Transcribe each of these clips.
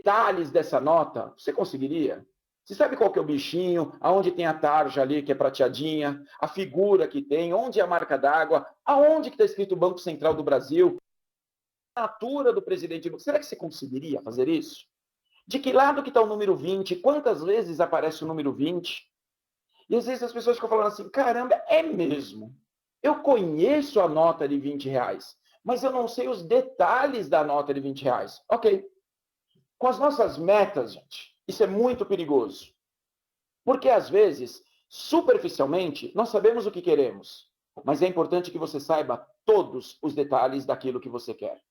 detalhes dessa nota, você conseguiria? Você sabe qual que é o bichinho, aonde tem a tarja ali, que é prateadinha, a figura que tem, onde é a marca d'água, aonde que está escrito Banco Central do Brasil, a assinatura do presidente. Será que você conseguiria fazer isso? De que lado que está o número 20? Quantas vezes aparece o número 20? E às vezes as pessoas ficam falando assim, caramba, é mesmo. Eu conheço a nota de 20 reais, mas eu não sei os detalhes da nota de 20 reais. Ok. Com as nossas metas, gente, isso é muito perigoso. Porque às vezes, superficialmente, nós sabemos o que queremos, mas é importante que você saiba todos os detalhes daquilo que você quer.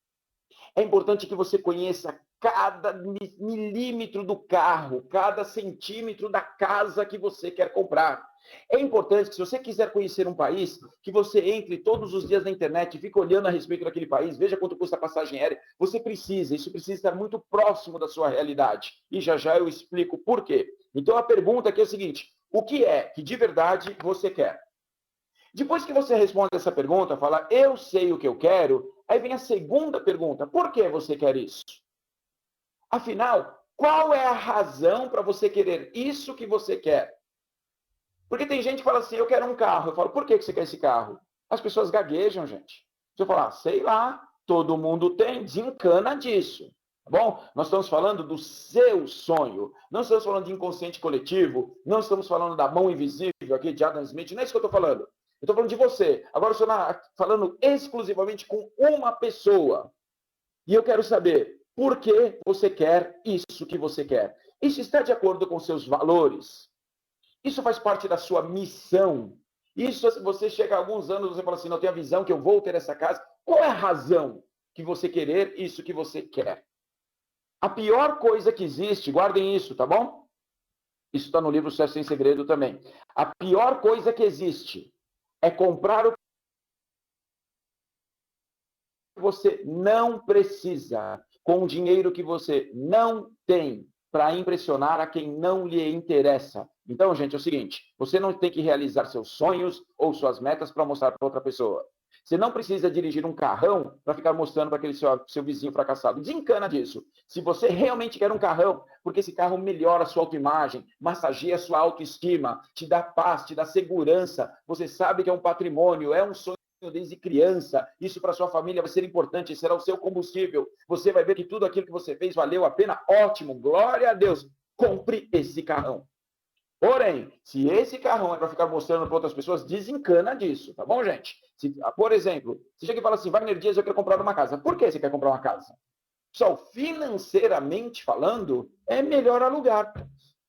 É importante que você conheça cada milímetro do carro, cada centímetro da casa que você quer comprar. É importante que, se você quiser conhecer um país, que você entre todos os dias na internet e fique olhando a respeito daquele país, veja quanto custa a passagem aérea. Isso precisa estar muito próximo da sua realidade. E já já eu explico por quê. Então a pergunta aqui é o seguinte: o que é que de verdade você quer? Depois que você responde essa pergunta, fala, eu sei o que eu quero, aí vem a segunda pergunta, por que você quer isso? Afinal, qual é a razão para você querer isso que você quer? Porque tem gente que fala assim, eu quero um carro. Eu falo, por que você quer esse carro? As pessoas gaguejam, gente. Se eu falar, sei lá, todo mundo tem, desencana disso. Tá bom? Nós estamos falando do seu sonho. Não estamos falando de inconsciente coletivo. Não estamos falando da mão invisível aqui de Adam Smith. Não é isso que eu estou falando. Eu estou falando de você. Agora eu estou falando exclusivamente com uma pessoa. E eu quero saber por que você quer isso que você quer. Isso está de acordo com seus valores? Isso faz parte da sua missão? Isso, se você chega a alguns anos, você fala assim, não tenho a visão que eu vou ter essa casa. Qual é a razão que você querer isso que você quer? A pior coisa que existe, guardem isso, tá bom? Isso está no livro Sucesso Sem Segredo também. A pior coisa que existe é comprar o que você não precisa, com o dinheiro que você não tem, para impressionar a quem não lhe interessa. Então, gente, é o seguinte, você não tem que realizar seus sonhos ou suas metas para mostrar para outra pessoa. Você não precisa dirigir um carrão para ficar mostrando para aquele seu vizinho fracassado. Desencana disso. Se você realmente quer um carrão, porque esse carro melhora a sua autoimagem, massageia a sua autoestima, te dá paz, te dá segurança, você sabe que é um patrimônio, é um sonho desde criança, isso para sua família vai ser importante, será o seu combustível. Você vai ver que tudo aquilo que você fez valeu a pena. Ótimo, glória a Deus. Compre esse carrão. Porém, se esse carrão é para ficar mostrando para outras pessoas, desencana disso, tá bom, gente? Por exemplo, você chega e fala assim, Wagner Dias, eu quero comprar uma casa. Por que você quer comprar uma casa? Pessoal, financeiramente falando, é melhor alugar.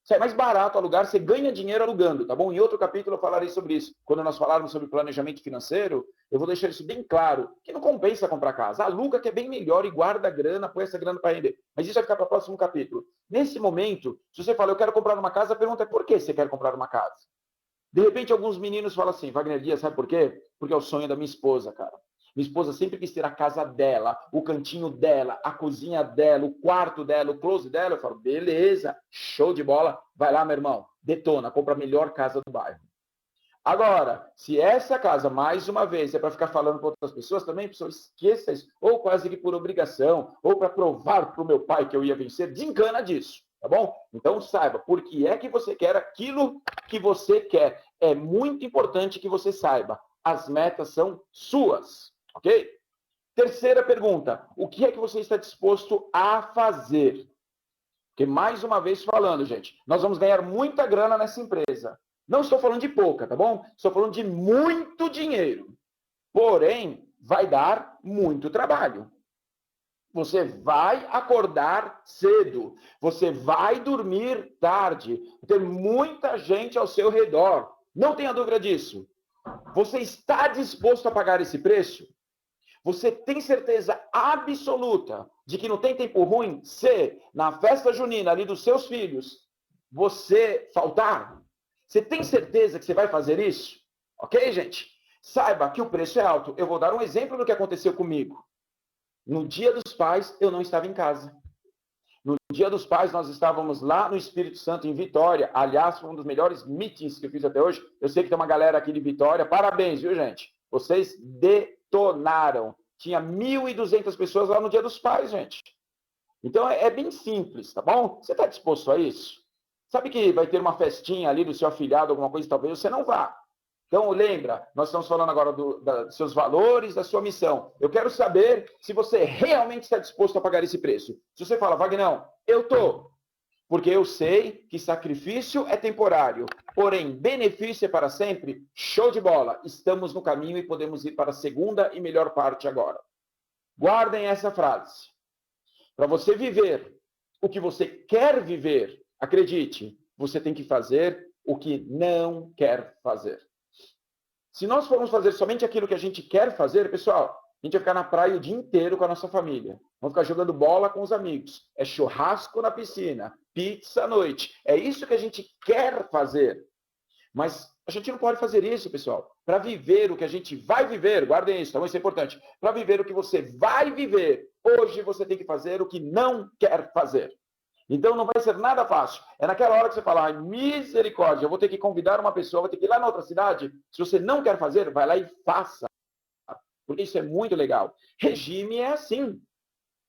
Sai mais barato alugar, você ganha dinheiro alugando, tá bom? Em outro capítulo eu falarei sobre isso. Quando nós falarmos sobre planejamento financeiro, eu vou deixar isso bem claro, que não compensa comprar casa. Aluga que é bem melhor e guarda a grana, põe essa grana para render. Mas isso vai ficar para o próximo capítulo. Nesse momento, se você fala, eu quero comprar uma casa, a pergunta é por que você quer comprar uma casa? De repente, alguns meninos falam assim, Wagner Dias, sabe por quê? Porque é o sonho da minha esposa, cara. Minha esposa sempre quis ter a casa dela, o cantinho dela, a cozinha dela, o quarto dela, o closet dela. Eu falo, beleza, show de bola. Vai lá, meu irmão, detona, compra a melhor casa do bairro. Agora, se essa casa, mais uma vez, é para ficar falando para outras pessoas, também, pessoal, esqueça isso. Ou quase que por obrigação, ou para provar para o meu pai que eu ia vencer, desencana disso, tá bom? Então saiba, por que é que você quer aquilo que você quer. É muito importante que você saiba. As metas são suas. Ok? Terceira pergunta, o que é que você está disposto a fazer? Porque, mais uma vez falando, gente, nós vamos ganhar muita grana nessa empresa. Não estou falando de pouca, tá bom? Estou falando de muito dinheiro. Porém, vai dar muito trabalho. Você vai acordar cedo. Você vai dormir tarde. Tem muita gente ao seu redor. Não tenha dúvida disso. Você está disposto a pagar esse preço? Você tem certeza absoluta de que não tem tempo ruim se, na festa junina ali dos seus filhos, você faltar? Você tem certeza que você vai fazer isso? Ok, gente? Saiba que o preço é alto. Eu vou dar um exemplo do que aconteceu comigo. No Dia dos Pais, eu não estava em casa. No Dia dos Pais, nós estávamos lá no Espírito Santo, em Vitória. Aliás, foi um dos melhores meetings que eu fiz até hoje. Eu sei que tem uma galera aqui de Vitória. Parabéns, viu, gente? Vocês detonaram. Tinha 1.200 pessoas lá no Dia dos Pais, gente. Então, é bem simples, tá bom? Você está disposto a isso? Sabe que vai ter uma festinha ali do seu afilhado, alguma coisa, talvez você não vá. Então, lembra, nós estamos falando agora dos seus valores, da sua missão. Eu quero saber se você realmente está disposto a pagar esse preço. Se você fala, Vagnão, eu estou, porque eu sei que sacrifício é temporário, porém, benefício é para sempre, show de bola. Estamos no caminho e podemos ir para a segunda e melhor parte agora. Guardem essa frase. Para você viver o que você quer viver, acredite, você tem que fazer o que não quer fazer. Se nós formos fazer somente aquilo que a gente quer fazer, pessoal, a gente vai ficar na praia o dia inteiro com a nossa família. Vamos ficar jogando bola com os amigos. É churrasco na piscina, pizza à noite. É isso que a gente quer fazer. Mas a gente não pode fazer isso, pessoal. Para viver o que a gente vai viver, guardem isso, então isso é importante. Para viver o que você vai viver, hoje você tem que fazer o que não quer fazer. Então não vai ser nada fácil. É naquela hora que você fala, misericórdia, eu vou ter que convidar uma pessoa, vou ter que ir lá na outra cidade. Se você não quer fazer, vai lá e faça. Porque isso é muito legal. Regime é assim.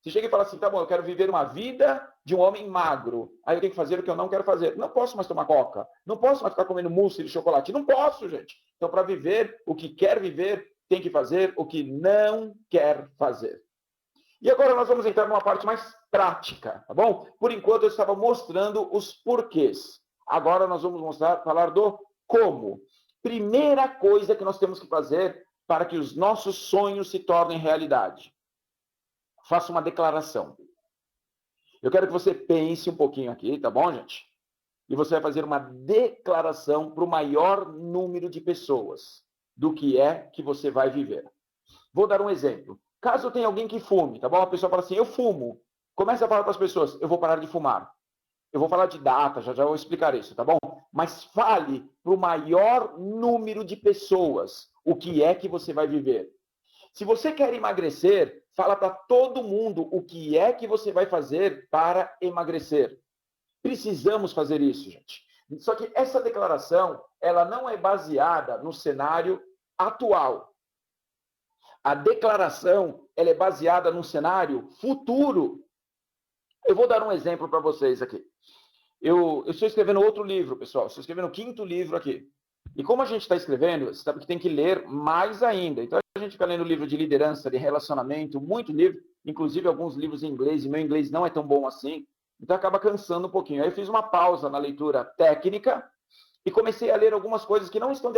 Você chega e fala assim, tá bom, eu quero viver uma vida de um homem magro. Aí eu tenho que fazer o que eu não quero fazer. Não posso mais tomar coca. Não posso mais ficar comendo mousse de chocolate. Não posso, gente. Então, para viver o que quer viver, tem que fazer o que não quer fazer. E agora nós vamos entrar numa parte mais prática, tá bom? Por enquanto eu estava mostrando os porquês. Agora nós vamos falar do como. Primeira coisa que nós temos que fazer para que os nossos sonhos se tornem realidade. Faça uma declaração. Eu quero que você pense um pouquinho aqui, tá bom, gente? E você vai fazer uma declaração para o maior número de pessoas do que é que você vai viver. Vou dar um exemplo. Caso tenha alguém que fume, tá bom? A pessoa fala assim, eu fumo. Comece a falar para as pessoas, eu vou parar de fumar. Eu vou falar de data, já vou explicar isso, tá bom? Mas fale para o maior número de pessoas o que é que você vai viver. Se você quer emagrecer, fala para todo mundo o que é que você vai fazer para emagrecer. Precisamos fazer isso, gente. Só que essa declaração, ela não é baseada no cenário atual. A declaração, ela é baseada num cenário futuro. Eu vou dar um exemplo para vocês aqui. Eu estou escrevendo outro livro, pessoal. Estou escrevendo o 5º livro aqui. E como a gente está escrevendo, você sabe que tem que ler mais ainda. Então, a gente fica lendo livro de liderança, de relacionamento, muito livro, inclusive alguns livros em inglês, e meu inglês não é tão bom assim. Então, acaba cansando um pouquinho. Aí eu fiz uma pausa na leitura técnica e comecei a ler algumas coisas que não estão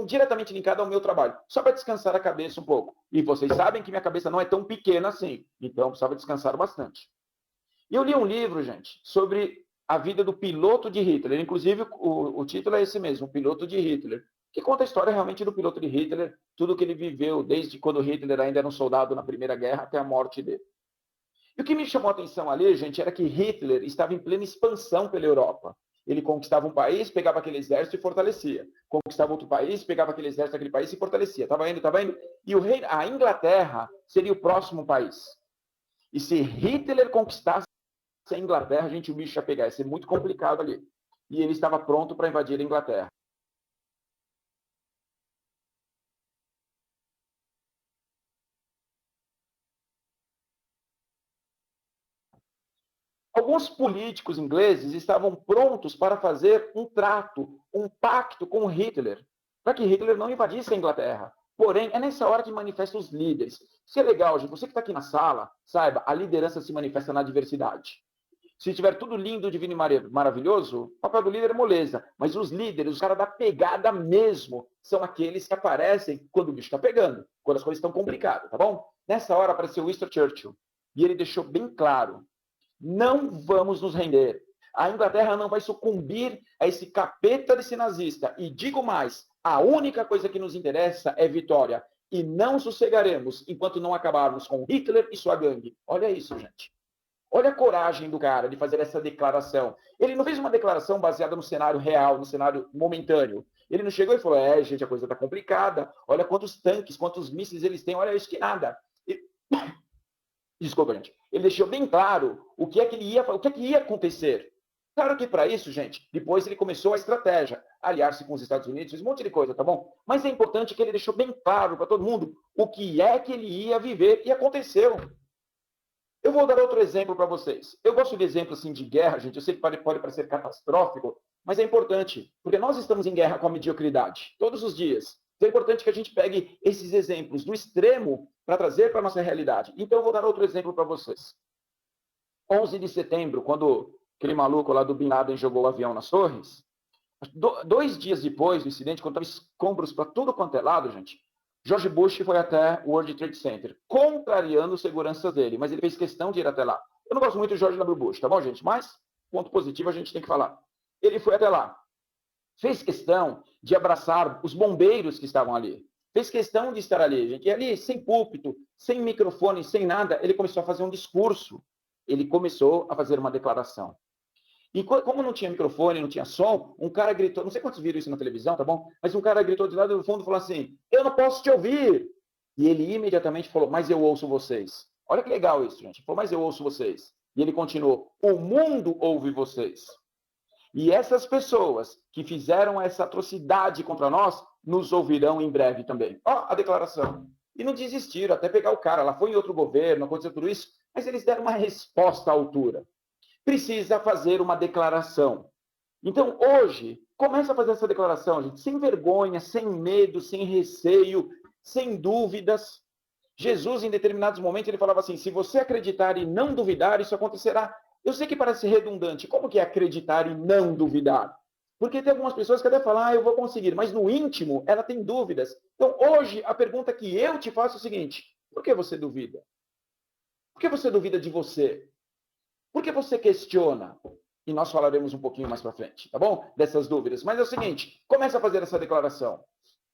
diretamente linkadas ao meu trabalho, só para descansar a cabeça um pouco. E vocês sabem que minha cabeça não é tão pequena assim, então precisava descansar bastante. E eu li um livro, gente, sobre a vida do piloto de Hitler. Inclusive, o título é esse mesmo, o Piloto de Hitler, que conta a história realmente do piloto de Hitler, tudo que ele viveu, desde quando Hitler ainda era um soldado na Primeira Guerra até a morte dele. E o que me chamou a atenção ali, gente, era que Hitler estava em plena expansão pela Europa. Ele conquistava um país, pegava aquele exército e fortalecia. Conquistava outro país, pegava aquele exército daquele país e fortalecia. Estava indo, estava indo. E a Inglaterra seria o próximo país. E se Hitler conquistasse a Inglaterra, gente, o bicho ia pegar. Ia ser muito complicado ali. E ele estava pronto para invadir a Inglaterra. Alguns políticos ingleses estavam prontos para fazer um trato, um pacto com Hitler, para que Hitler não invadisse a Inglaterra. Porém, é nessa hora que manifestam os líderes. Isso é legal, gente. Você que está aqui na sala, saiba, a liderança se manifesta na diversidade. Se tiver tudo lindo, divino e maravilhoso, o papel do líder é moleza. Mas os líderes, os caras da pegada mesmo, são aqueles que aparecem quando o bicho está pegando, quando as coisas estão complicadas, tá bom? Nessa hora apareceu Winston Churchill. E ele deixou bem claro: não vamos nos render. A Inglaterra não vai sucumbir a esse capeta desse nazista. E digo mais, a única coisa que nos interessa é vitória. E não sossegaremos enquanto não acabarmos com Hitler e sua gangue. Olha isso, gente. Olha a coragem do cara de fazer essa declaração. Ele não fez uma declaração baseada no cenário real, no cenário momentâneo. Ele não chegou e falou, gente, a coisa está complicada. Olha quantos tanques, quantos mísseis eles têm. Olha isso que nada. Desculpa, gente. Ele deixou bem claro o que é que ia acontecer. Claro que para isso, gente, depois ele começou a estratégia, aliar-se com os Estados Unidos, fez um monte de coisa, tá bom? Mas é importante que ele deixou bem claro para todo mundo o que é que ele ia viver e aconteceu. Eu vou dar outro exemplo para vocês. Eu gosto de exemplos assim, de guerra, gente. Eu sei que pode parecer catastrófico, mas é importante, porque nós estamos em guerra com a mediocridade, todos os dias. Então é importante que a gente pegue esses exemplos do extremo para trazer para a nossa realidade. Então eu vou dar outro exemplo para vocês. 11 de setembro, quando aquele maluco lá do Bin Laden jogou o avião nas torres, 2 dias depois do incidente, quando estavam escombros para tudo quanto é lado, gente, George Bush foi até o World Trade Center, contrariando os seguranças dele, mas ele fez questão de ir até lá. Eu não gosto muito de George W. Bush, tá bom, gente? Mas, ponto positivo, a gente tem que falar. Ele foi até lá. Fez questão de abraçar os bombeiros que estavam ali. Fez questão de estar ali, gente. E ali, sem púlpito, sem microfone, sem nada, ele começou a fazer um discurso. Ele começou a fazer uma declaração. E como não tinha microfone, não tinha som, um cara gritou, não sei quantos viram isso na televisão, tá bom? Mas um cara gritou de lá do fundo e falou assim, eu não posso te ouvir. E ele imediatamente falou, mas eu ouço vocês. Olha que legal isso, gente. Ele falou, mas eu ouço vocês. E ele continuou, o mundo ouve vocês. E essas pessoas que fizeram essa atrocidade contra nós, nos ouvirão em breve também. Ó, a declaração. E não desistiram, até pegar o cara. Lá foi em outro governo, aconteceu tudo isso, mas eles deram uma resposta à altura. Precisa fazer uma declaração. Então, hoje, começa a fazer essa declaração, gente, sem vergonha, sem medo, sem receio, sem dúvidas. Jesus, em determinados momentos, ele falava assim, se você acreditar e não duvidar, isso acontecerá. Eu sei que parece redundante. Como que é acreditar e não duvidar? Porque tem algumas pessoas que até falam, eu vou conseguir, mas no íntimo, ela tem dúvidas. Então, hoje, a pergunta que eu te faço é o seguinte, por que você duvida? Por que você duvida de você? Por que você questiona? E nós falaremos um pouquinho mais para frente, tá bom? Dessas dúvidas. Mas é o seguinte, comece a fazer essa declaração.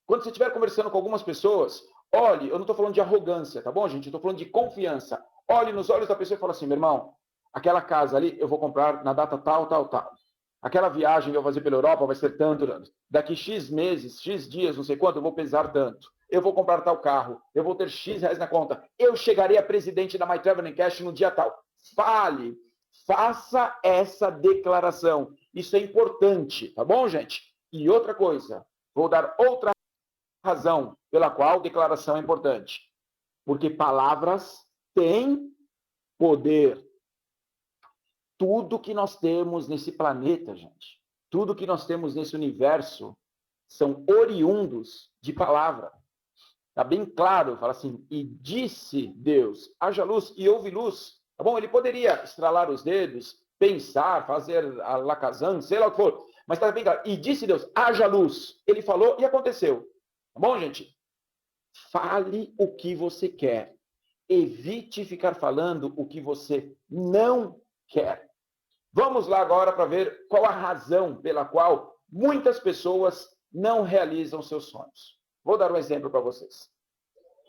Quando você estiver conversando com algumas pessoas, olhe, eu não estou falando de arrogância, tá bom, gente? Eu estou falando de confiança. Olhe nos olhos da pessoa e fala assim, meu irmão, aquela casa ali eu vou comprar na data tal, tal, tal. Aquela viagem que eu vou fazer pela Europa vai ser tanto. Daqui X meses, X dias, não sei quanto, eu vou pesar tanto. Eu vou comprar tal carro. Eu vou ter X reais na conta. Eu chegarei a presidente da My Travel Cash no dia tal. Fale. Faça essa declaração. Isso é importante, tá bom, gente? E outra coisa, vou dar outra razão pela qual declaração é importante. Porque palavras têm poder. Tudo que nós temos nesse planeta, gente, tudo que nós temos nesse universo são oriundos de palavra. Está bem claro, fala assim, e disse Deus, haja luz e houve luz. Tá bom? Ele poderia estralar os dedos, pensar, fazer a lacazan, sei lá o que for, mas está bem claro. E disse Deus, haja luz. Ele falou e aconteceu. Tá bom, gente? Fale o que você quer. Evite ficar falando o que você não quer. Vamos lá agora para ver qual a razão pela qual muitas pessoas não realizam seus sonhos. Vou dar um exemplo para vocês.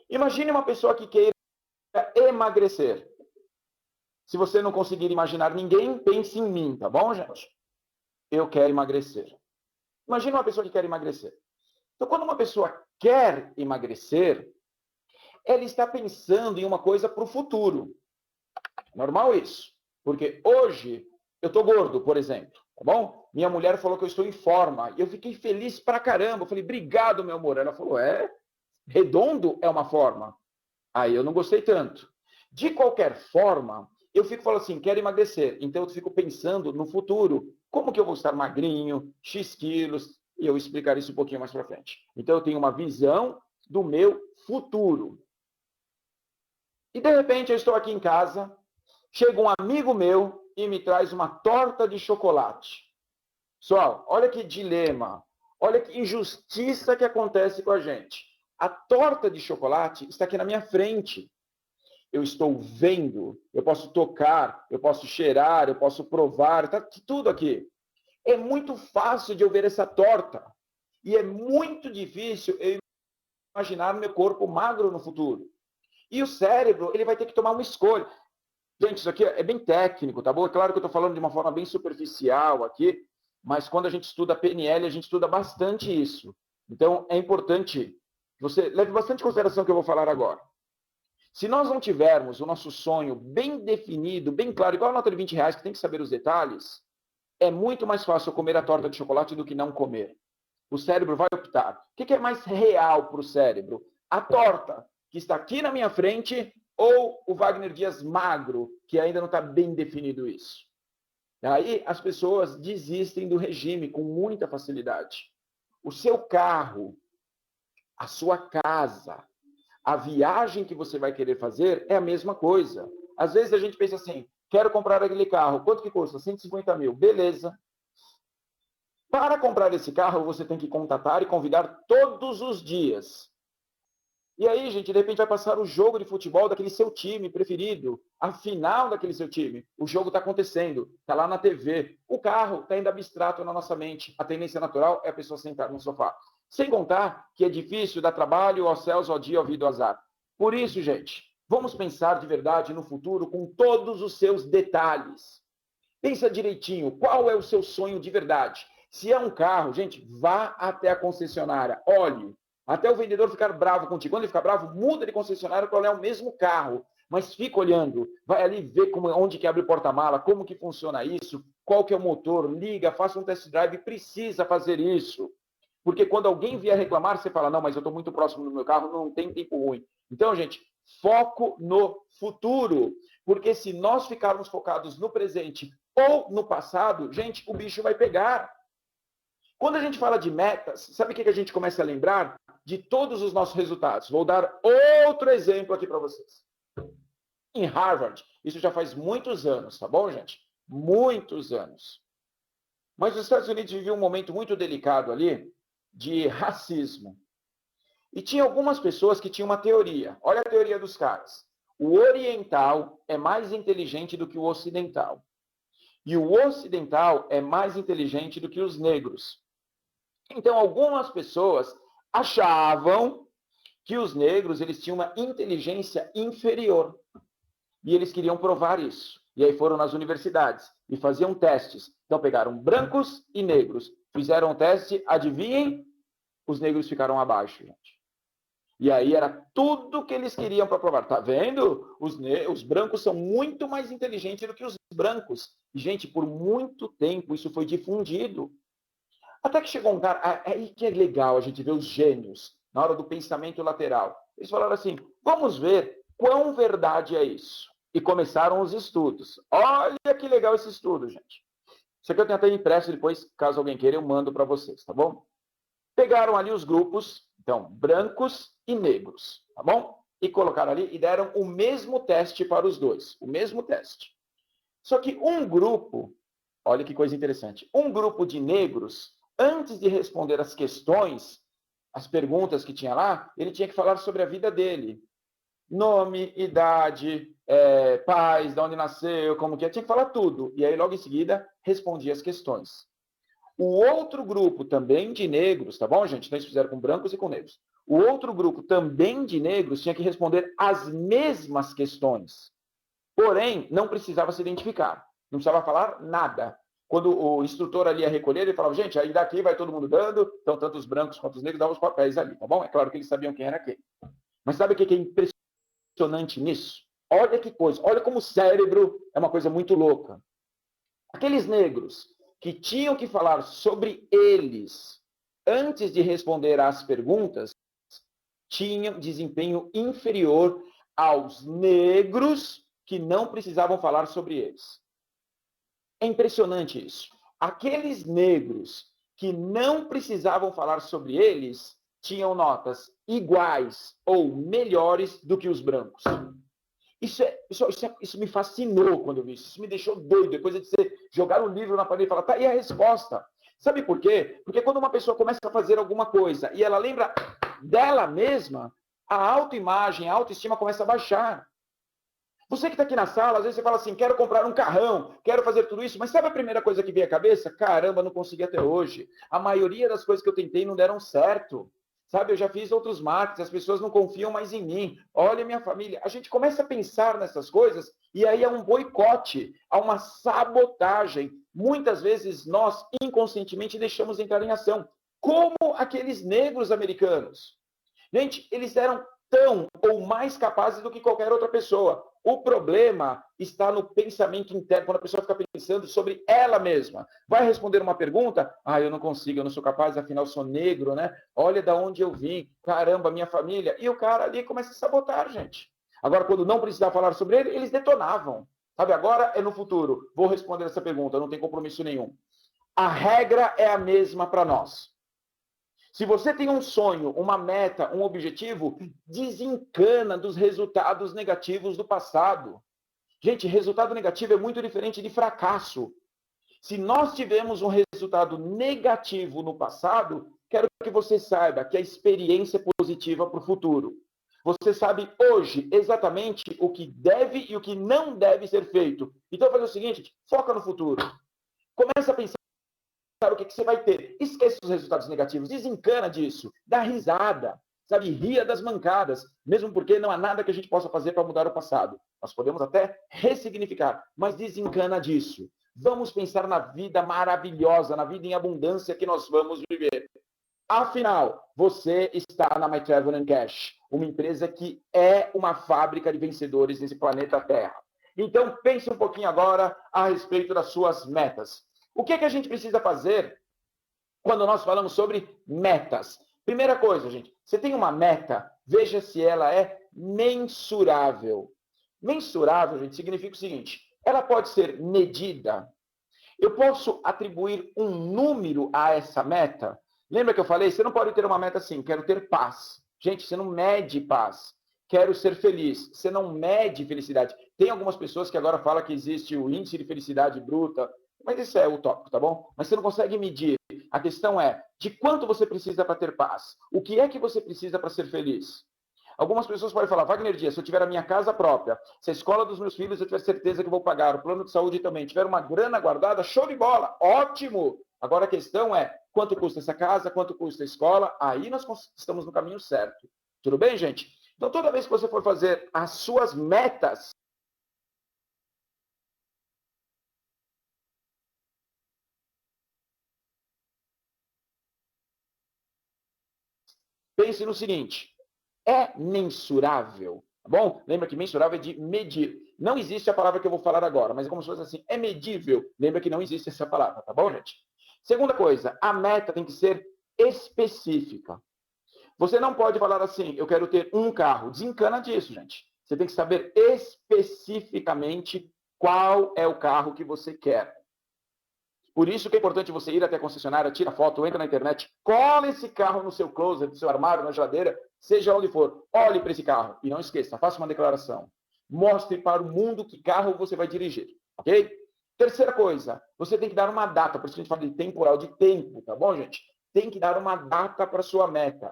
Imagine uma pessoa que queira emagrecer. Se você não conseguir imaginar ninguém, pense em mim, tá bom, gente? Eu quero emagrecer. Imagine uma pessoa que quer emagrecer. Então, quando uma pessoa quer emagrecer, ela está pensando em uma coisa para o futuro. Normal isso. Porque hoje eu estou gordo, por exemplo, tá bom? Minha mulher falou que eu estou em forma. E eu fiquei feliz pra caramba. Eu falei, obrigado, meu amor. Ela falou, redondo é uma forma. Aí eu não gostei tanto. De qualquer forma, eu fico falando assim, quero emagrecer. Então eu fico pensando no futuro. Como que eu vou estar magrinho, X quilos? E eu explicar isso um pouquinho mais para frente. Então eu tenho uma visão do meu futuro. E de repente eu estou aqui em casa, chega um amigo meu e me traz uma torta de chocolate. Pessoal, olha que dilema, olha que injustiça que acontece com a gente. A torta de chocolate está aqui na minha frente. Eu estou vendo, eu posso tocar, eu posso cheirar, eu posso provar, está tudo aqui. É muito fácil de eu ver essa torta. E é muito difícil eu imaginar meu corpo magro no futuro. E o cérebro, ele vai ter que tomar uma escolha. Gente, isso aqui é bem técnico, tá bom? É claro que eu estou falando de uma forma bem superficial aqui, mas quando a gente estuda PNL, a gente estuda bastante isso. Então, é importante que você leve bastante em consideração o que eu vou falar agora. Se nós não tivermos o nosso sonho bem definido, bem claro, igual a nota de 20 reais, que tem que saber os detalhes, é muito mais fácil comer a torta de chocolate do que não comer. O cérebro vai optar. O que é mais real para o cérebro? A torta, que está aqui na minha frente, ou o Wagner Dias magro, que ainda não está bem definido isso? Aí as pessoas desistem do regime com muita facilidade. O seu carro, a sua casa, a viagem que você vai querer fazer é a mesma coisa. Às vezes a gente pensa assim, quero comprar aquele carro, quanto que custa? 150 mil, beleza. Para comprar esse carro, você tem que contatar e convidar todos os dias. E aí, gente, de repente vai passar o jogo de futebol daquele seu time preferido, a final daquele seu time. O jogo está acontecendo, está lá na TV. O carro está ainda abstrato na nossa mente. A tendência natural é a pessoa sentar no sofá. Sem contar que é difícil dar trabalho aos céus, ao dia, ao vida, ao azar. Por isso, gente, vamos pensar de verdade no futuro com todos os seus detalhes. Pensa direitinho, qual é o seu sonho de verdade? Se é um carro, gente, vá até a concessionária, olhe, até o vendedor ficar bravo contigo. Quando ele ficar bravo, muda de concessionária para olhar o mesmo carro, mas fica olhando, vai ali ver onde que abre o porta-mala, como que funciona isso, qual que é o motor, liga, faça um test drive, precisa fazer isso. Porque quando alguém vier reclamar, você fala, não, mas eu estou muito próximo do meu carro, não tem tempo ruim. Então, gente, foco no futuro. Porque se nós ficarmos focados no presente ou no passado, gente, o bicho vai pegar. Quando a gente fala de metas, sabe o que a gente começa a lembrar? De todos os nossos resultados. Vou dar outro exemplo aqui para vocês. Em Harvard, isso já faz muitos anos, tá bom, gente? Muitos anos. Mas os Estados Unidos viviam um momento muito delicado ali de racismo. E tinha algumas pessoas que tinham uma teoria. Olha a teoria dos caras. O oriental é mais inteligente do que o ocidental. E o ocidental é mais inteligente do que os negros. Então, algumas pessoas achavam que os negros eles tinham uma inteligência inferior. E eles queriam provar isso. E aí foram nas universidades e faziam testes. Então, pegaram brancos e negros. Fizeram o teste, adivinhem? Os negros ficaram abaixo, gente. E aí era tudo que eles queriam para provar. Tá vendo? Os brancos são muito mais inteligentes do que os brancos. E, gente, por muito tempo isso foi difundido. Até que chegou um cara, aí que é legal a gente ver os gênios na hora do pensamento lateral. Eles falaram assim, vamos ver quão verdade é isso. E começaram os estudos. Olha que legal esse estudo, gente. Isso aqui eu tenho até impresso depois, caso alguém queira, eu mando para vocês, tá bom? Pegaram ali os grupos, então, brancos e negros, tá bom? E colocaram ali e deram o mesmo teste para os dois, o mesmo teste. Só que um grupo, olha que coisa interessante, um grupo de negros, antes de responder as questões, as perguntas que tinha lá, ele tinha que falar sobre a vida dele. Nome, idade, pais, de onde nasceu, como que é, tinha que falar tudo. E aí, logo em seguida, respondia as questões. O outro grupo também de negros, tá bom, gente? Então, eles fizeram com brancos e com negros. O outro grupo também de negros tinha que responder as mesmas questões. Porém, não precisava se identificar. Não precisava falar nada. Quando o instrutor ali ia recolher, ele falava, gente, aí daqui vai todo mundo dando, então tanto os brancos quanto os negros davam os papéis ali, tá bom? É claro que eles sabiam quem era quem. Mas sabe o que é impressionante nisso? Olha que coisa, olha como o cérebro é uma coisa muito louca. Aqueles negros que tinham que falar sobre eles antes de responder às perguntas tinham desempenho inferior aos negros que não precisavam falar sobre eles. É impressionante isso. Aqueles negros que não precisavam falar sobre eles tinham notas iguais ou melhores do que os brancos. Isso me fascinou quando eu vi isso. Isso me deixou doido. Depois de você jogar o livro na parede e falar, tá aí a resposta. Sabe por quê? Porque quando uma pessoa começa a fazer alguma coisa e ela lembra dela mesma, a autoimagem, a autoestima começa a baixar. Você que está aqui na sala, às vezes você fala assim, quero comprar um carrão, quero fazer tudo isso, mas sabe a primeira coisa que vem à cabeça? Caramba, não consegui até hoje. A maioria das coisas que eu tentei não deram certo. Sabe, eu já fiz outros marketing, as pessoas não confiam mais em mim. Olha minha família. A gente começa a pensar nessas coisas e aí há um boicote, há uma sabotagem. Muitas vezes nós, inconscientemente, deixamos entrar em ação. Como aqueles negros americanos. Gente, eles eram tão ou mais capazes do que qualquer outra pessoa. O problema está no pensamento interno, quando a pessoa fica pensando sobre ela mesma. Vai responder uma pergunta? Ah, eu não consigo, eu não sou capaz, afinal sou negro, né? Olha de onde eu vim, caramba, minha família. E o cara ali começa a sabotar, gente. Agora, quando não precisava falar sobre ele, eles detonavam. Sabe, agora é no futuro. Vou responder essa pergunta, não tem compromisso nenhum. A regra é a mesma para nós. Se você tem um sonho, uma meta, um objetivo, desencana dos resultados negativos do passado. Gente, resultado negativo é muito diferente de fracasso. Se nós tivemos um resultado negativo no passado, quero que você saiba que a experiência é positiva para o futuro. Você sabe hoje exatamente o que deve e o que não deve ser feito. Então, faz o seguinte, foca no futuro. Começa a pensar o que você vai ter. Esqueça os resultados negativos, desencana disso, dá risada, sabe? Ria das mancadas, mesmo porque não há nada que a gente possa fazer para mudar o passado. Nós podemos até ressignificar, mas desencana disso. Vamos pensar na vida maravilhosa, na vida em abundância que nós vamos viver. Afinal, você está na My Travel and Cash, uma empresa que é uma fábrica de vencedores nesse planeta Terra. Então, pense um pouquinho agora a respeito das suas metas. O que é que a gente precisa fazer quando nós falamos sobre metas? Primeira coisa, gente, você tem uma meta, veja se ela é mensurável. Mensurável, gente, significa o seguinte, ela pode ser medida. Eu posso atribuir um número a essa meta? Lembra que eu falei? Você não pode ter uma meta assim, quero ter paz. Gente, você não mede paz. Quero ser feliz. Você não mede felicidade. Tem algumas pessoas que agora falam que existe o índice de felicidade bruta, mas isso é utópico, tá bom? Mas você não consegue medir. A questão é, de quanto você precisa para ter paz? O que é que você precisa para ser feliz? Algumas pessoas podem falar, Wagner Dias, se eu tiver a minha casa própria, se a escola dos meus filhos eu tiver certeza que vou pagar, o plano de saúde também, tiver uma grana guardada, show de bola, ótimo! Agora a questão é, quanto custa essa casa, quanto custa a escola? Aí nós estamos no caminho certo. Tudo bem, gente? Então, toda vez que você for fazer as suas metas, pense no seguinte, é mensurável, tá bom? Lembra que mensurável é de medir. Não existe a palavra que eu vou falar agora, mas é como se fosse assim, é medível. Lembra que não existe essa palavra, tá bom, gente? Segunda coisa, a meta tem que ser específica. Você não pode falar assim, eu quero ter um carro. Desencana disso, gente. Você tem que saber especificamente qual é o carro que você quer. Por isso que é importante você ir até a concessionária, tira foto, entra na internet, cola esse carro no seu closet, no seu armário, na geladeira, seja onde for. Olhe para esse carro e não esqueça, faça uma declaração. Mostre para o mundo que carro você vai dirigir, ok? Terceira coisa, você tem que dar uma data, por isso que a gente fala de temporal, de tempo, tá bom, gente? Tem que dar uma data para sua meta.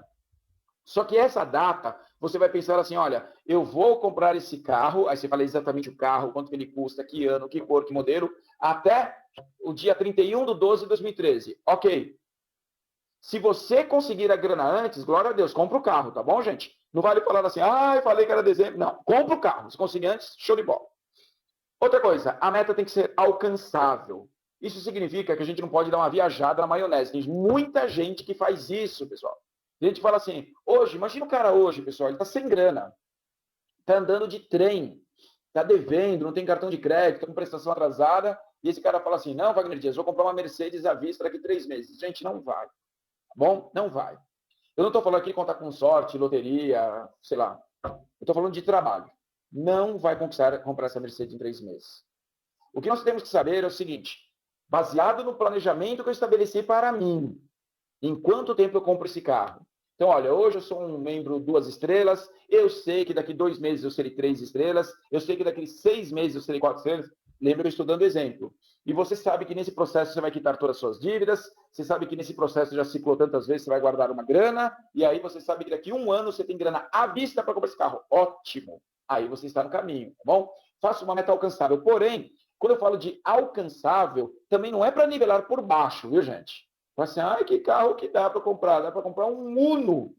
Só que essa data, você vai pensar assim, olha, eu vou comprar esse carro, aí você fala exatamente o carro, quanto ele custa, que ano, que cor, que modelo, até o dia 31/12/2013. Ok. Se você conseguir a grana antes, glória a Deus, compra o carro, tá bom, gente? Não vale falar assim, eu falei que era dezembro. Não, compra o carro. Se conseguir antes, show de bola. Outra coisa, a meta tem que ser alcançável. Isso significa que a gente não pode dar uma viajada na maionese. Tem muita gente que faz isso, pessoal. A gente fala assim, hoje, imagina o cara hoje, pessoal, ele está sem grana, está andando de trem, está devendo, não tem cartão de crédito, com prestação atrasada, e esse cara fala assim, não, Wagner Dias, vou comprar uma Mercedes à vista daqui 3 meses. Gente, não vai, tá bom? Não vai. Eu não estou falando aqui contar com sorte, loteria, sei lá. Eu estou falando de trabalho. Não vai comprar essa Mercedes em 3 meses. O que nós temos que saber é o seguinte, baseado no planejamento que eu estabeleci para mim, em quanto tempo eu compro esse carro? Então, olha, hoje eu sou um membro 2 estrelas, eu sei que daqui 2 meses eu serei 3 estrelas, eu sei que daqui 6 meses eu serei 4 estrelas. Lembra que eu estou dando exemplo. E você sabe que nesse processo você vai quitar todas as suas dívidas, você sabe que nesse processo já ciclou tantas vezes, você vai guardar uma grana, e aí você sabe que daqui 1 ano você tem grana à vista para comprar esse carro. Ótimo! Aí você está no caminho, tá bom? Faça uma meta alcançável. Porém, quando eu falo de alcançável, também não é para nivelar por baixo, viu, gente? Fala assim, que carro que dá para comprar? Dá para comprar um Uno.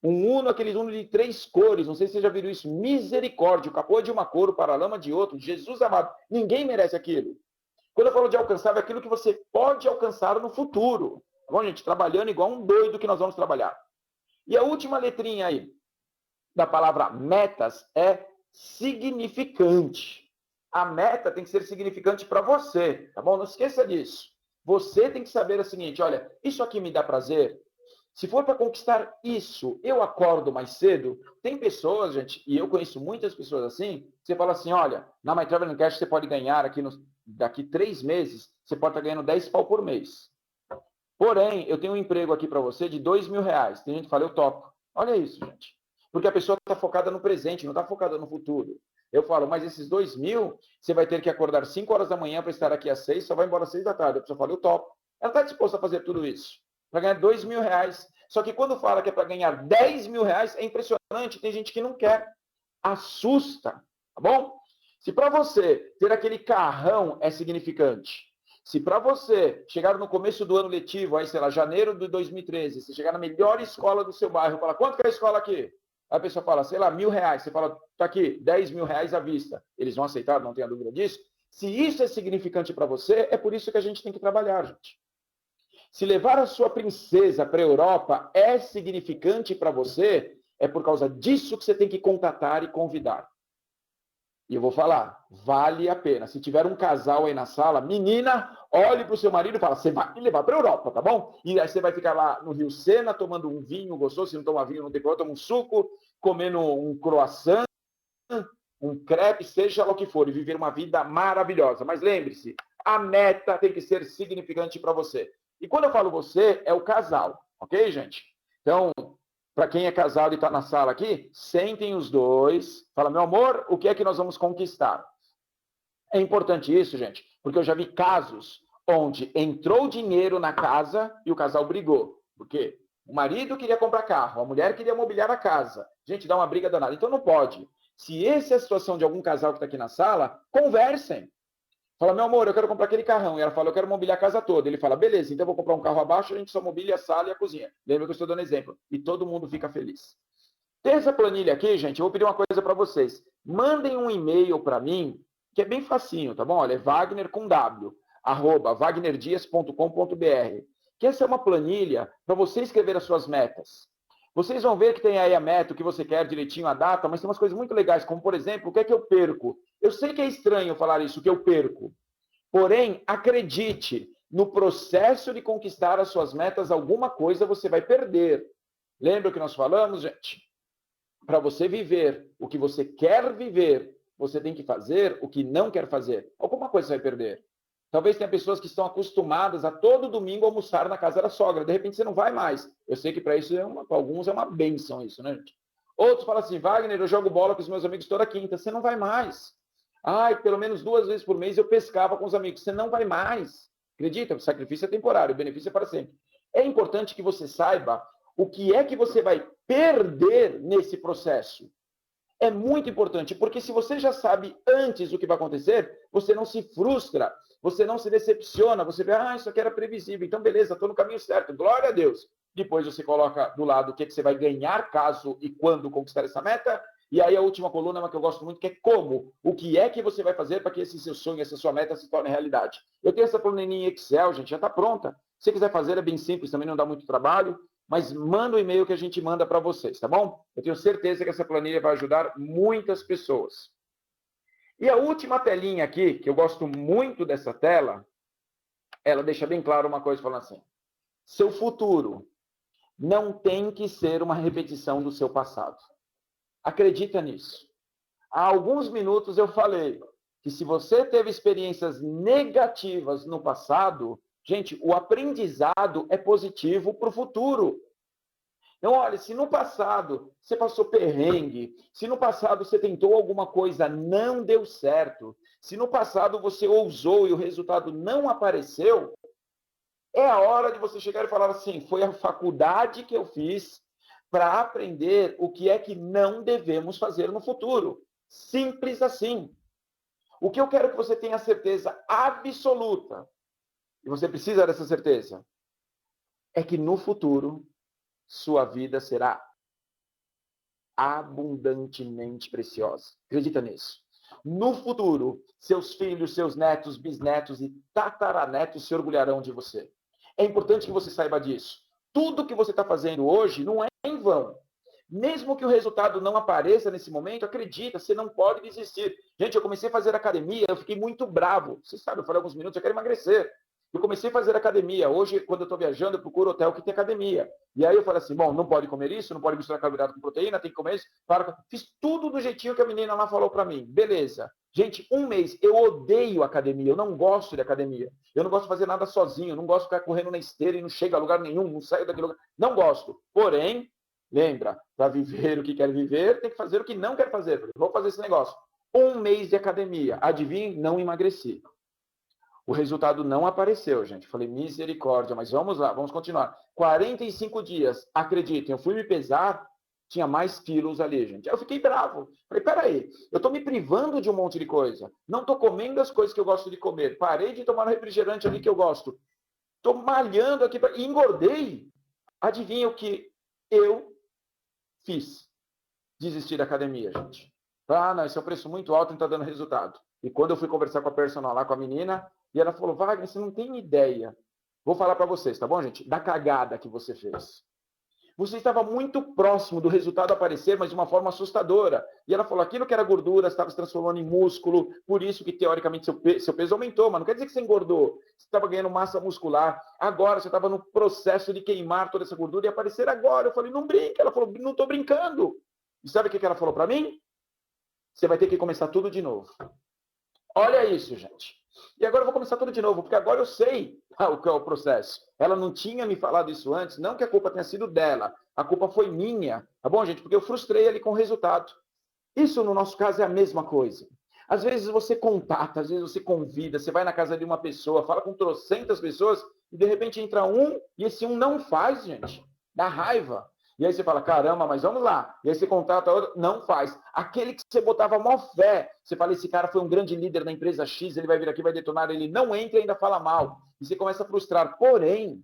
Um Uno, aqueles Uno de 3 cores. Não sei se você já viu isso. Misericórdia. O capô é de uma cor, o paralama de outro. Jesus amado. Ninguém merece aquilo. Quando eu falo de alcançável, é aquilo que você pode alcançar no futuro. Tá bom, gente? Trabalhando igual um doido que nós vamos trabalhar. E a última letrinha aí da palavra metas é significante. A meta tem que ser significante para você, tá bom? Não esqueça disso. Você tem que saber o seguinte, olha, isso aqui me dá prazer? Se for para conquistar isso, eu acordo mais cedo. Tem pessoas, gente, e eu conheço muitas pessoas assim, você fala assim, olha, na My Travel Cash você pode ganhar daqui 3 meses, você pode estar ganhando 10 pau por mês. Porém, eu tenho um emprego aqui para você de R$ 2.000. Tem gente que fala, eu topo. Olha isso, gente. Porque a pessoa está focada no presente, não está focada no futuro. Eu falo, mas esses 2.000, você vai ter que acordar 5 horas da manhã para estar aqui às 6, só vai embora às 6 da tarde. A pessoa fala, eu topo. Ela está disposta a fazer tudo isso para ganhar R$ 2.000. Só que quando fala que é para ganhar R$ 10.000, é impressionante. Tem gente que não quer. Assusta, tá bom? Se para você ter aquele carrão é significante, se para você chegar no começo do ano letivo, aí, sei lá, janeiro de 2013, você chegar na melhor escola do seu bairro, fala, quanto que é a escola aqui? Aí a pessoa fala, sei lá, R$ 1.000. Você fala, tá aqui, R$ 10.000 à vista. Eles vão aceitar, não tenha dúvida disso. Se isso é significante para você, é por isso que a gente tem que trabalhar, gente. Se levar a sua princesa para a Europa é significante para você, é por causa disso que você tem que contatar e convidar. E eu vou falar, vale a pena. Se tiver um casal aí na sala, menina, olhe para o seu marido e fala, você vai me levar para a Europa, tá bom? E aí você vai ficar lá no Rio Sena, tomando um vinho gostoso, se não toma vinho, não tem problema, toma um suco, comendo um croissant, um crepe, seja lá o que for, e viver uma vida maravilhosa. Mas lembre-se, a meta tem que ser significante para você. E quando eu falo você, é o casal, ok, gente? Então, para quem é casado e está na sala aqui, sentem os dois, fala, meu amor, o que é que nós vamos conquistar? É importante isso, gente, porque eu já vi casos onde entrou dinheiro na casa e o casal brigou. Por quê? O marido queria comprar carro, a mulher queria mobiliar a casa. Gente, dá uma briga danada. Então não pode. Se essa é a situação de algum casal que está aqui na sala, conversem. Fala, meu amor, eu quero comprar aquele carrão. E ela fala, eu quero mobiliar a casa toda. Ele fala, beleza, então eu vou comprar um carro abaixo, a gente só mobília a sala e a cozinha. Lembra que eu estou dando exemplo. E todo mundo fica feliz. Tem essa planilha aqui, gente, eu vou pedir uma coisa para vocês. Mandem um e-mail para mim, que é bem facinho, tá bom? Olha, é Wagner com W, @wagnerdias.com.br. Que essa é uma planilha para você escrever as suas metas. Vocês vão ver que tem aí a meta, o que você quer direitinho, a data, mas tem umas coisas muito legais, como, por exemplo, o que é que eu perco? Eu sei que é estranho falar isso, o que eu perco. Porém, acredite, no processo de conquistar as suas metas, alguma coisa você vai perder. Lembra o que nós falamos, gente? Para você viver o que você quer viver, você tem que fazer o que não quer fazer. Alguma coisa você vai perder. Talvez tenha pessoas que estão acostumadas a todo domingo almoçar na casa da sogra. De repente você não vai mais. Eu sei que para isso para alguns é uma benção isso, né, gente? Outros falam assim, Wagner, eu jogo bola com os meus amigos toda quinta. Você não vai mais. Ai, pelo menos 2 vezes por mês eu pescava com os amigos. Você não vai mais. Acredita? O sacrifício é temporário, o benefício é para sempre. É importante que você saiba o que é que você vai perder nesse processo. É muito importante, porque se você já sabe antes o que vai acontecer, você não se frustra, você não se decepciona, você vê, isso aqui era previsível, então beleza, estou no caminho certo, glória a Deus. Depois você coloca do lado o que, é que você vai ganhar caso e quando conquistar essa meta, e aí a última coluna é uma que eu gosto muito, que é como, o que é que você vai fazer para que esse seu sonho, essa sua meta se torne realidade. Eu tenho essa planilha em Excel, gente, já está pronta. Se você quiser fazer, é bem simples, também não dá muito trabalho, mas manda o e-mail que a gente manda para vocês, tá bom? Eu tenho certeza que essa planilha vai ajudar muitas pessoas. E a última telinha aqui, que eu gosto muito dessa tela, ela deixa bem claro uma coisa, falando assim, seu futuro não tem que ser uma repetição do seu passado. Acredita nisso. Há alguns minutos eu falei que se você teve experiências negativas no passado, gente, o aprendizado é positivo para o futuro. Então, olha, se no passado você passou perrengue, se no passado você tentou alguma coisa, não deu certo, se no passado você ousou e o resultado não apareceu, é a hora de você chegar e falar assim, foi a faculdade que eu fiz para aprender o que é que não devemos fazer no futuro. Simples assim. O que eu quero que você tenha certeza absoluta, e você precisa dessa certeza, é que no futuro sua vida será abundantemente preciosa. Acredita nisso. No futuro, seus filhos, seus netos, bisnetos e tataranetos se orgulharão de você. É importante que você saiba disso. Tudo que você está fazendo hoje não é em vão. Mesmo que o resultado não apareça nesse momento, acredita, você não pode desistir. Gente, eu comecei a fazer academia, eu fiquei muito bravo. Vocês sabem, eu falei alguns minutos, eu quero emagrecer. Eu comecei a fazer academia. Hoje, quando eu estou viajando, eu procuro hotel que tem academia. E aí eu falei assim, bom, não pode comer isso, não pode misturar carboidrato com proteína, tem que comer isso. Fiz tudo do jeitinho que a menina lá falou para mim. Beleza. Gente, um mês, eu odeio academia, eu não gosto de academia. Eu não gosto de fazer nada sozinho, não gosto de ficar correndo na esteira e não chego a lugar nenhum, não saio daquele lugar. Não gosto. Porém, lembra, para viver o que quer viver, tem que fazer o que não quer fazer. Vou fazer esse negócio. Um mês de academia. Adivinhe, não emagreci. O resultado não apareceu, gente. Falei, misericórdia, mas vamos lá, vamos continuar. 45 dias, acreditem, eu fui me pesar, tinha mais quilos ali, gente. Aí eu fiquei bravo. Falei, peraí, eu estou me privando de um monte de coisa. Não estou comendo as coisas que eu gosto de comer. Parei de tomar o refrigerante ali que eu gosto. Estou malhando aqui e engordei. Adivinha o que eu fiz? Desistir da academia, gente. Ah, não, esse é um preço muito alto e não está dando resultado. E quando eu fui conversar com a personal lá, com a menina, e ela falou, Wagner, você não tem ideia. Vou falar para vocês, tá bom, gente? Da cagada que você fez. Você estava muito próximo do resultado aparecer, mas de uma forma assustadora. E ela falou, aquilo que era gordura estava se transformando em músculo, por isso que, teoricamente, seu peso aumentou, mas não quer dizer que você engordou. Você estava ganhando massa muscular. Agora, você estava no processo de queimar toda essa gordura e aparecer agora. Eu falei, não brinca. Ela falou, não estou brincando. E sabe o que ela falou para mim? Você vai ter que começar tudo de novo. Olha isso, gente. E agora eu vou começar tudo de novo, porque agora eu sei o que é o processo. Ela não tinha me falado isso antes, não que a culpa tenha sido dela, a culpa foi minha, tá bom, gente? Porque eu frustrei ele com o resultado. Isso, no nosso caso, é a mesma coisa. Às vezes você contata, às vezes você convida, você vai na casa de uma pessoa, fala com trocentas pessoas, e de repente entra um, e esse um não faz, gente. Dá raiva. E aí você fala, caramba, mas vamos lá. E aí você contata outro, não faz. Aquele que você botava mó fé, você fala, esse cara foi um grande líder da empresa X, ele vai vir aqui, vai detonar, ele não entra e ainda fala mal. E você começa a frustrar. Porém,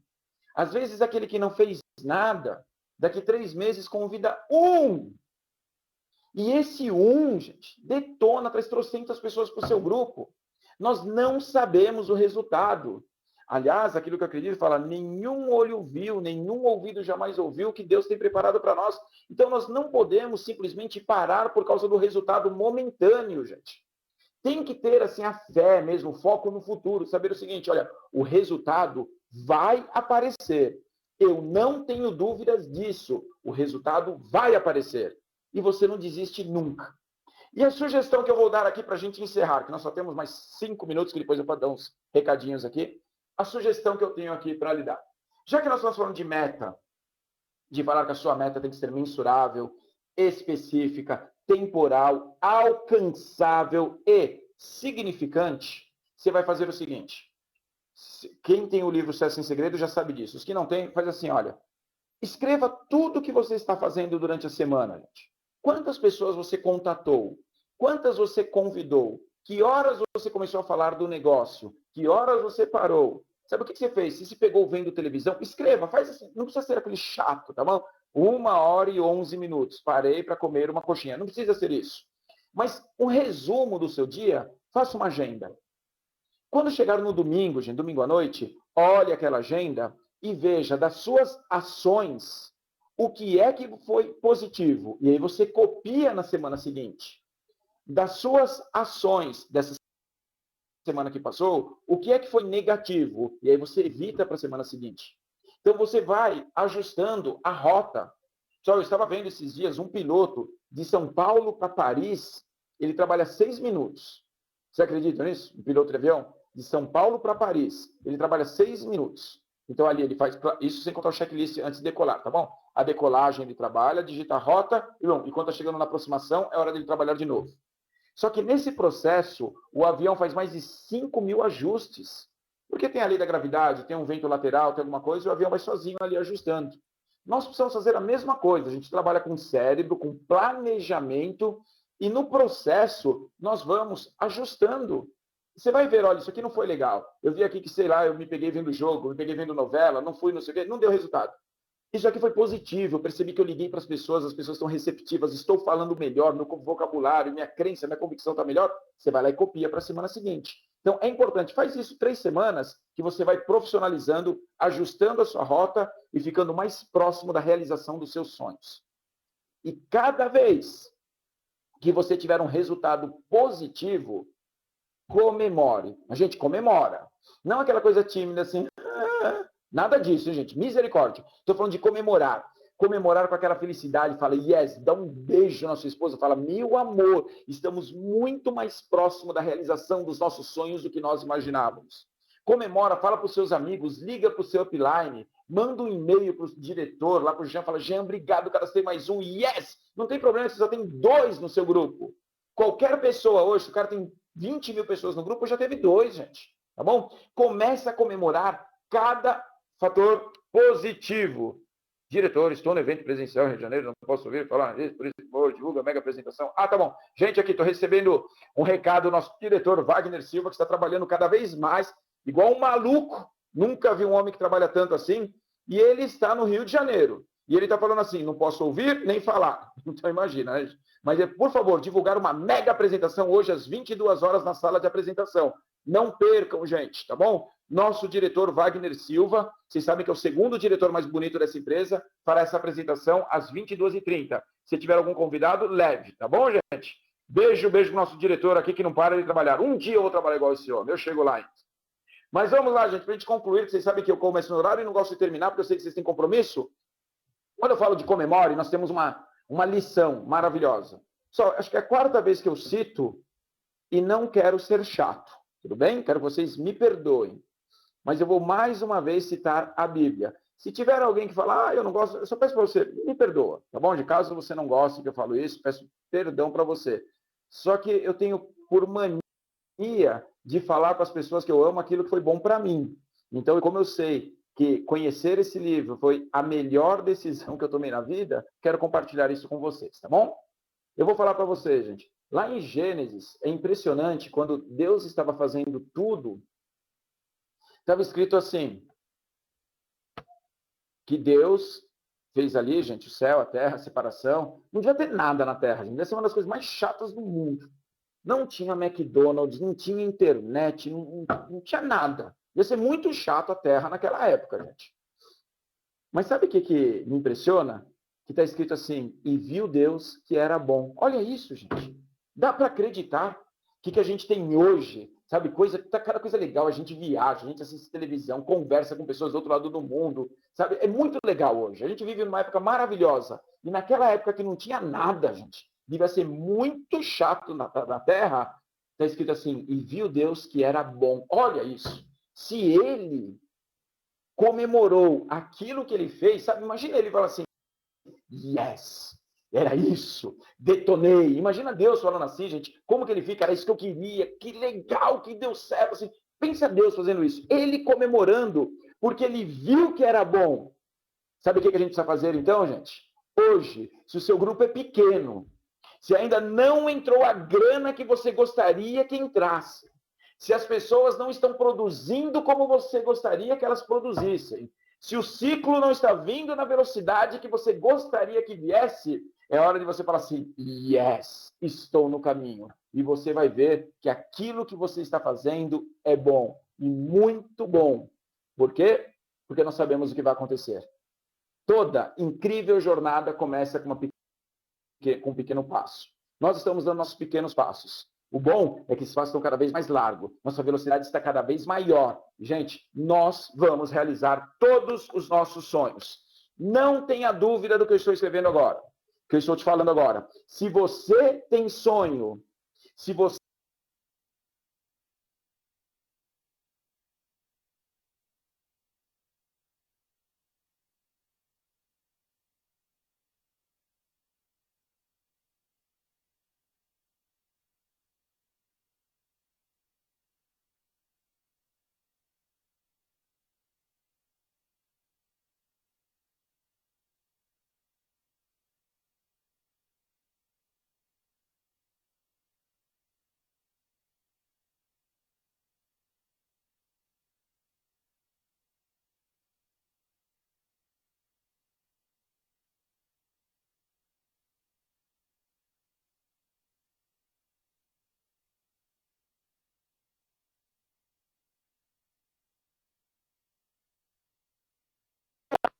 às vezes aquele que não fez nada, daqui 3 meses convida um. E esse um, gente, detona, traz trocentas pessoas para o seu grupo. Nós não sabemos o resultado. Aliás, aquilo que eu acredito fala, nenhum olho viu, nenhum ouvido jamais ouviu o que Deus tem preparado para nós. Então, nós não podemos simplesmente parar por causa do resultado momentâneo, gente. Tem que ter, assim, a fé mesmo, foco no futuro, saber o seguinte, olha, o resultado vai aparecer. Eu não tenho dúvidas disso. O resultado vai aparecer. E você não desiste nunca. E a sugestão que eu vou dar aqui para a gente encerrar, que nós só temos mais 5 minutos, que depois eu vou dar uns recadinhos aqui. A sugestão que eu tenho aqui para lhe dar. Já que nós estamos falando de meta, de falar que a sua meta tem que ser mensurável, específica, temporal, alcançável e significante, você vai fazer o seguinte. Quem tem o livro Sucesso Sem Segredo já sabe disso. Os que não têm, faz assim, olha. Escreva tudo o que você está fazendo durante a semana, gente. Quantas pessoas você contatou? Quantas você convidou? Que horas você começou a falar do negócio? Que horas você parou? Sabe o que você fez? Se se pegou vendo televisão, escreva, faz assim. Não precisa ser aquele chato, tá bom? 1h11. Parei para comer uma coxinha. Não precisa ser isso. Mas um resumo do seu dia, faça uma agenda. Quando chegar no domingo, gente, domingo à noite, olhe aquela agenda e veja das suas ações o que é que foi positivo. E aí você copia na semana seguinte. Das suas ações dessa semana que passou, o que é que foi negativo. E aí você evita para a semana seguinte. Então você vai ajustando a rota. Só eu estava vendo esses dias um piloto de São Paulo para Paris, ele trabalha 6 minutos. Você acredita nisso? Um piloto de avião? De São Paulo para Paris, ele trabalha 6 minutos. Então, ali ele faz isso sem contar o checklist antes de decolar, tá bom? A decolagem ele trabalha, digita a rota, e bom, e quando está chegando na aproximação, é hora dele trabalhar de novo. Só que nesse processo, o avião faz mais de 5.000 ajustes. Porque tem a lei da gravidade, tem um vento lateral, tem alguma coisa, e o avião vai sozinho ali ajustando. Nós precisamos fazer a mesma coisa. A gente trabalha com cérebro, com planejamento, e no processo, nós vamos ajustando. Você vai ver, olha, isso aqui não foi legal. Eu vi aqui que, sei lá, eu me peguei vendo jogo, me peguei vendo novela, não fui, não sei o quê, não deu resultado. Isso aqui foi positivo, eu percebi que eu liguei para as pessoas estão receptivas, estou falando melhor, meu vocabulário, minha crença, minha convicção está melhor. Você vai lá e copia para a semana seguinte. Então, é importante, faz isso 3 semanas, que você vai profissionalizando, ajustando a sua rota e ficando mais próximo da realização dos seus sonhos. E cada vez que você tiver um resultado positivo, comemore. A gente comemora. Não aquela coisa tímida assim. Nada disso, gente. Misericórdia. Estou falando de comemorar. Comemorar com aquela felicidade. Fala, yes, dá um beijo na sua esposa. Fala, meu amor, estamos muito mais próximo da realização dos nossos sonhos do que nós imaginávamos. Comemora, fala para os seus amigos, liga para o seu upline, manda um e-mail para o diretor, lá para o Jean, fala, Jean, obrigado, cadastrei mais um. Yes! Não tem problema, você só tem 2 no seu grupo. Qualquer pessoa hoje, o cara tem 20 mil pessoas no grupo, já teve 2, gente. Tá bom? Começa a comemorar cada fator positivo. Diretor, estou no evento presencial em Rio de Janeiro, não posso ouvir falar disso, por isso, por divulga a mega apresentação. Ah, tá bom. Gente, aqui, estou recebendo um recado do nosso diretor, Wagner Silva, que está trabalhando cada vez mais, igual um maluco. Nunca vi um homem que trabalha tanto assim. E ele está no Rio de Janeiro. E ele está falando assim, não posso ouvir nem falar. Então, imagina, né? Mas, por favor, divulgar uma mega apresentação hoje às 22 horas na sala de apresentação. Não percam, gente, tá bom? Nosso diretor Wagner Silva, vocês sabem que é o segundo diretor mais bonito dessa empresa, fará essa apresentação às 22h30. Se tiver algum convidado, leve, tá bom, gente? Beijo, beijo pro nosso diretor aqui que não para de trabalhar. Um dia eu vou trabalhar igual esse homem, eu chego lá. Mas vamos lá, gente, para a gente concluir, que vocês sabem que eu começo no horário e não gosto de terminar, porque eu sei que vocês têm compromisso. Quando eu falo de comemore, nós temos uma lição maravilhosa. Só, acho que é a 4ª vez que eu cito e não quero ser chato, tudo bem? Quero que vocês me perdoem. Mas eu vou mais uma vez citar a Bíblia. Se tiver alguém que fala, eu não gosto, eu só peço para você, me perdoa, tá bom? De caso você não goste que eu falo isso, peço perdão para você. Só que eu tenho por mania de falar para as pessoas que eu amo aquilo que foi bom para mim. Então, como eu sei que conhecer esse livro foi a melhor decisão que eu tomei na vida, quero compartilhar isso com vocês, tá bom? Eu vou falar para vocês, gente. Lá em Gênesis, é impressionante, quando Deus estava fazendo tudo, estava escrito assim, que Deus fez ali, gente, o céu, a terra, a separação. Não devia ter nada na terra, gente. Devia ser uma das coisas mais chatas do mundo. Não tinha McDonald's, não tinha internet, não tinha nada. Ia ser muito chato a terra naquela época, gente. Mas sabe o que me impressiona? Que está escrito assim, e viu Deus que era bom. Olha isso, gente. Dá para acreditar que a gente tem hoje, sabe, cada coisa legal, a gente viaja, a gente assiste televisão, conversa com pessoas do outro lado do mundo, sabe? É muito legal hoje. A gente vive numa época maravilhosa. E naquela época que não tinha nada, gente, devia ser muito chato na Terra, está escrito assim, e viu Deus que era bom. Olha isso. Se ele comemorou aquilo que ele fez, sabe? Imagina ele falar assim, yes, era isso, detonei. Imagina Deus falando assim, gente, como que ele fica? Era isso que eu queria, que legal, que deu certo. Assim, pensa Deus fazendo isso. Ele comemorando, porque ele viu que era bom. Sabe o que a gente precisa fazer então, gente? Hoje, se o seu grupo é pequeno, se ainda não entrou a grana que você gostaria que entrasse, se as pessoas não estão produzindo como você gostaria que elas produzissem, se o ciclo não está vindo na velocidade que você gostaria que viesse, é hora de você falar assim, yes, estou no caminho. E você vai ver que aquilo que você está fazendo é bom, e muito bom. Por quê? Porque nós sabemos o que vai acontecer. Toda incrível jornada começa com um pequeno passo. Nós estamos dando nossos pequenos passos. O bom é que esses passos estão cada vez mais largos. Nossa velocidade está cada vez maior. Gente, nós vamos realizar todos os nossos sonhos. Não tenha dúvida do que eu estou escrevendo agora, que eu estou te falando agora. Se você tem sonho, se você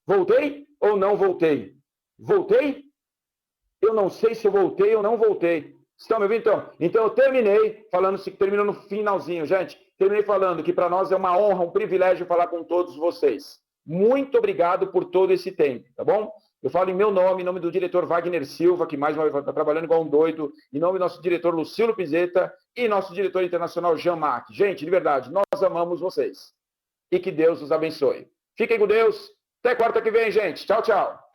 voltei ou não voltei? Voltei? Eu não sei se eu voltei ou não voltei. Estão me ouvindo, então? Então, eu terminei falando, terminando no finalzinho, gente. terminei falando que para nós é uma honra, um privilégio falar com todos vocês. Muito obrigado por todo esse tempo, tá bom? Eu falo em meu nome, em nome do diretor Wagner Silva, que mais uma vez está trabalhando igual um doido, em nome do nosso diretor Lucilo Pizeta e nosso diretor internacional Jean Mac. Gente, de verdade, nós amamos vocês. E que Deus os abençoe. Fiquem com Deus. Até quarta que vem, gente. Tchau, tchau.